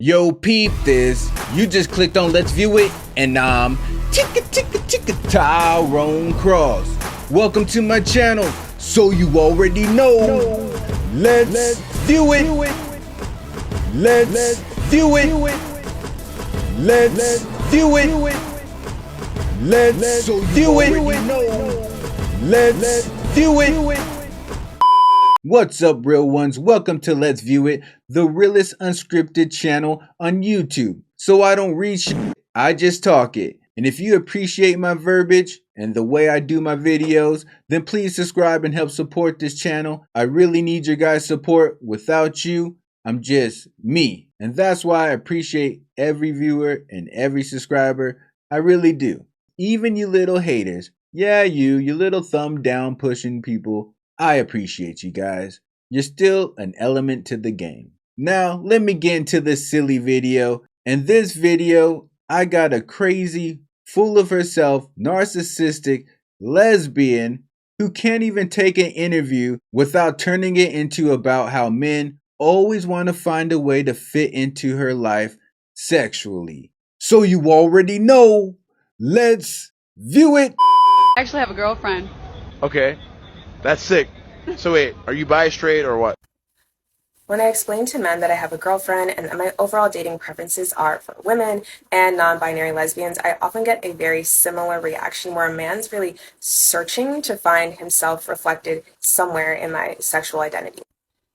Yo, peep this. You just clicked on Let's View It, and I'm Tyrone Cross. Welcome to my channel, so you already know. Let's view it. Let's view it. Let's view it. Let's view it. Let's view it. What's up, real ones? Welcome to Let's View It, the realest unscripted channel on YouTube. So I don't read shit, I just talk it. And if you appreciate my verbiage and the way I do my videos, then please subscribe and help support this channel. I really need your guys' support. Without you, I'm just me. And that's why I appreciate every viewer and every subscriber. I really do. Even you little haters. Yeah, you little thumb down pushing people. I appreciate you guys. You're still an element to the game. Now, let me get into this silly video. In this video, I got a crazy, full of herself, narcissistic lesbian who can't even take an interview without turning it into about how men always want to find a way to fit into her life sexually. So you already know. Let's view it. I actually have a girlfriend. Okay, that's sick. So wait, are you bi, straight, or what? When I explain to men that I have a girlfriend and that my overall dating preferences are for women and non-binary lesbians, I often get a very similar reaction where a man's really searching to find himself reflected somewhere in my sexual identity.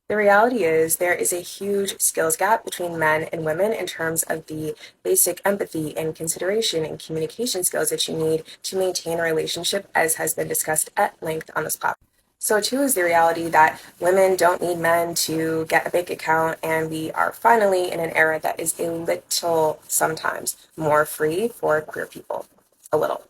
The reality is there is a huge skills gap between men and women in terms of the basic empathy and consideration and communication skills that you need to maintain a relationship, as has been discussed at length on this platform. So too is the reality that women don't need men to get a bank account, and we are finally in an era that is a little, sometimes, more free for queer people. A little.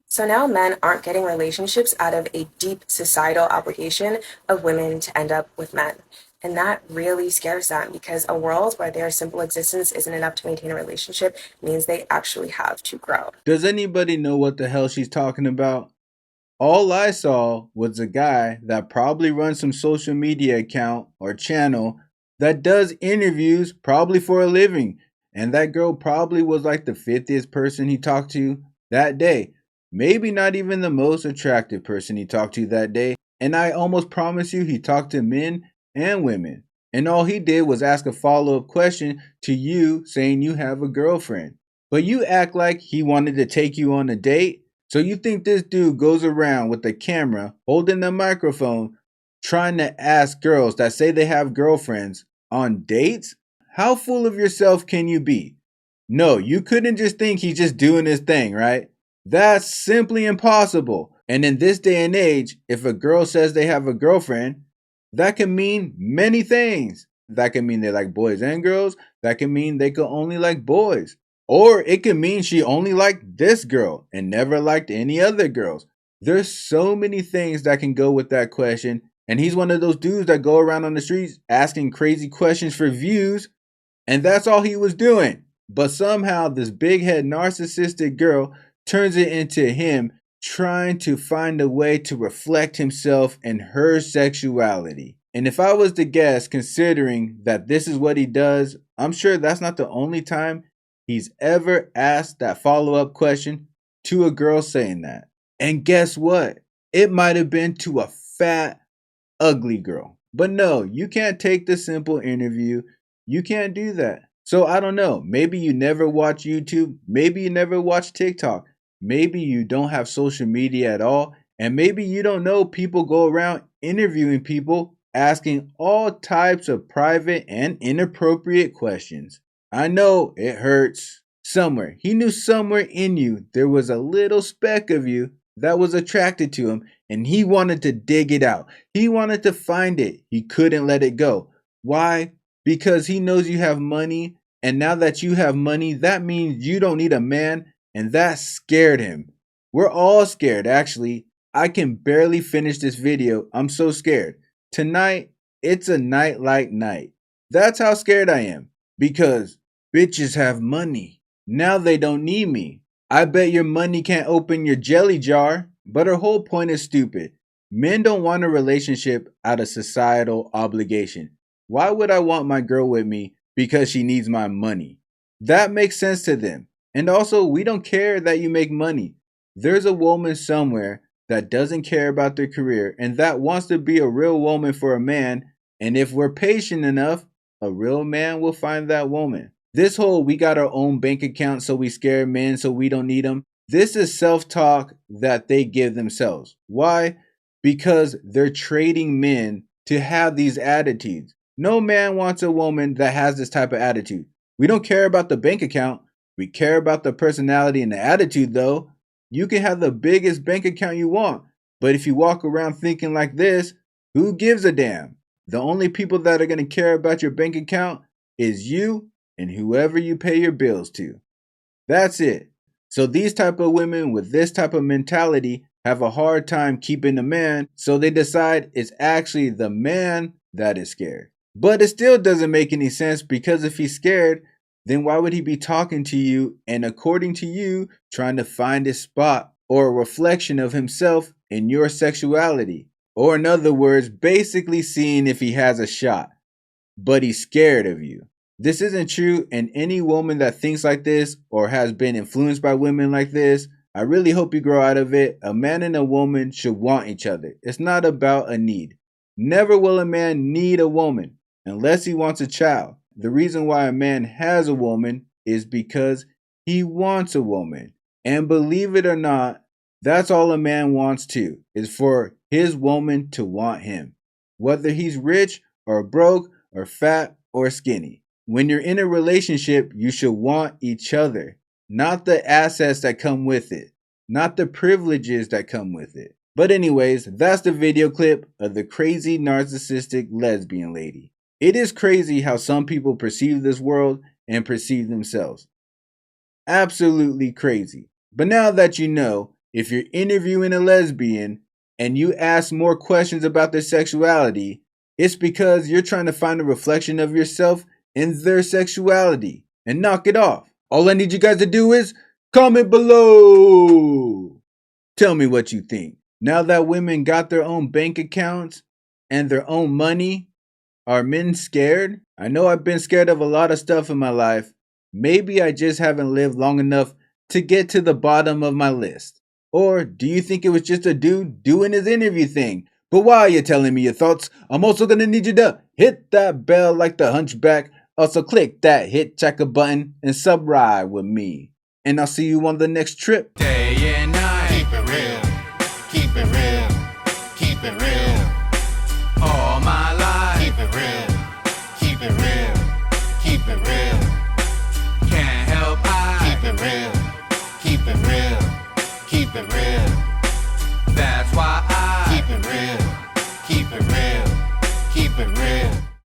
So now men aren't getting relationships out of a deep societal obligation of women to end up with men. And that really scares them, because a world where their simple existence isn't enough to maintain a relationship means they actually have to grow. Does anybody know what the hell she's talking about? All I saw was a guy that probably runs some social media account or channel that does interviews probably for a living. And that girl probably was like the 50th person he talked to that day. Maybe not even the most attractive person he talked to that day. And I almost promise you he talked to men and women. And all he did was ask a follow-up question to you saying you have a girlfriend. But you act like he wanted to take you on a date? So you think this dude goes around with the camera, holding the microphone, trying to ask girls that say they have girlfriends on dates? How full of yourself can you be? No, you couldn't just think he's just doing his thing, right? That's simply impossible. And in this day and age, if a girl says they have a girlfriend, that can mean many things. That can mean they like boys and girls. That can mean they could only like boys. Or it could mean she only liked this girl and never liked any other girls. There's so many things that can go with that question. And he's one of those dudes that go around on the streets asking crazy questions for views. And that's all he was doing. But somehow this big head narcissistic girl turns it into him trying to find a way to reflect himself and her sexuality. And if I was to guess, considering that this is what he does, I'm sure that's not the only time he's ever asked that follow-up question to a girl saying that. And guess what? It might have been to a fat, ugly girl. But no, you can't take the simple interview. You can't do that. So I don't know. Maybe you never watch YouTube. Maybe you never watch TikTok. Maybe you don't have social media at all. And maybe you don't know people go around interviewing people, asking all types of private and inappropriate questions. I know it hurts. Somewhere, he knew somewhere in you there was a little speck of you that was attracted to him, and he wanted to dig it out. He wanted to find it. He couldn't let it go. Why? Because he knows you have money, and now that you have money, that means you don't need a man, and that scared him. We're all scared, actually. I can barely finish this video. I'm so scared. Tonight, it's a night like night. That's how scared I am. Because bitches have money. Now they don't need me. I bet your money can't open your jelly jar. But her whole point is stupid. Men don't want a relationship out of societal obligation. Why would I want my girl with me because she needs my money. That makes sense to them. And also, we don't care that you make money. There's a woman somewhere that doesn't care about their career and that wants to be a real woman for a man. And if we're patient enough, a real man will find that woman. This whole we got our own bank account so we scare men so we don't need them. This is self-talk that they give themselves. Why? Because they're trading men to have these attitudes. No man wants a woman that has this type of attitude. We don't care about the bank account. We care about the personality and the attitude though. You can have the biggest bank account you want, but if you walk around thinking like this, who gives a damn? The only people that are going to care about your bank account is you and whoever you pay your bills to. That's it. So these type of women with this type of mentality have a hard time keeping the man, so they decide it's actually the man that is scared. But it still doesn't make any sense, because if he's scared, then why would he be talking to you and, according to you, trying to find a spot or a reflection of himself in your sexuality? Or in other words, basically seeing if he has a shot, but he's scared of you. This isn't true, and any woman that thinks like this or has been influenced by women like this, I really hope you grow out of it. A man and a woman should want each other. It's not about a need. Never will a man need a woman unless he wants a child. The reason why a man has a woman is because he wants a woman. And believe it or not, that's all a man wants too, is for his woman to want him. Whether he's rich or broke or fat or skinny. When you're in a relationship, you should want each other, not the assets that come with it, not the privileges that come with it. But anyways, that's the video clip of the crazy narcissistic lesbian lady. It is crazy how some people perceive this world and perceive themselves. Absolutely crazy. But now that you know, if you're interviewing a lesbian and you ask more questions about their sexuality, it's because you're trying to find a reflection of yourself in their sexuality and knock it off. All I need you guys to do is comment below. Tell me what you think. Now that women got their own bank accounts and their own money, are men scared? I know I've been scared of a lot of stuff in my life. Maybe I just haven't lived long enough to get to the bottom of my list. Or do you think it was just a dude doing his interview thing? But while you're telling me your thoughts, I'm also going to need you to hit that bell like the hunchback. Also click that hit checker button and sub ride with me. And I'll see you on the next trip. Day and night. Keep it real. Keep it real. Keep it real. All my life. Keep it real. Keep it real. Keep it real. Can't help I. Keep it real. Keep it real. Keep it real. That's why I. Keep it real.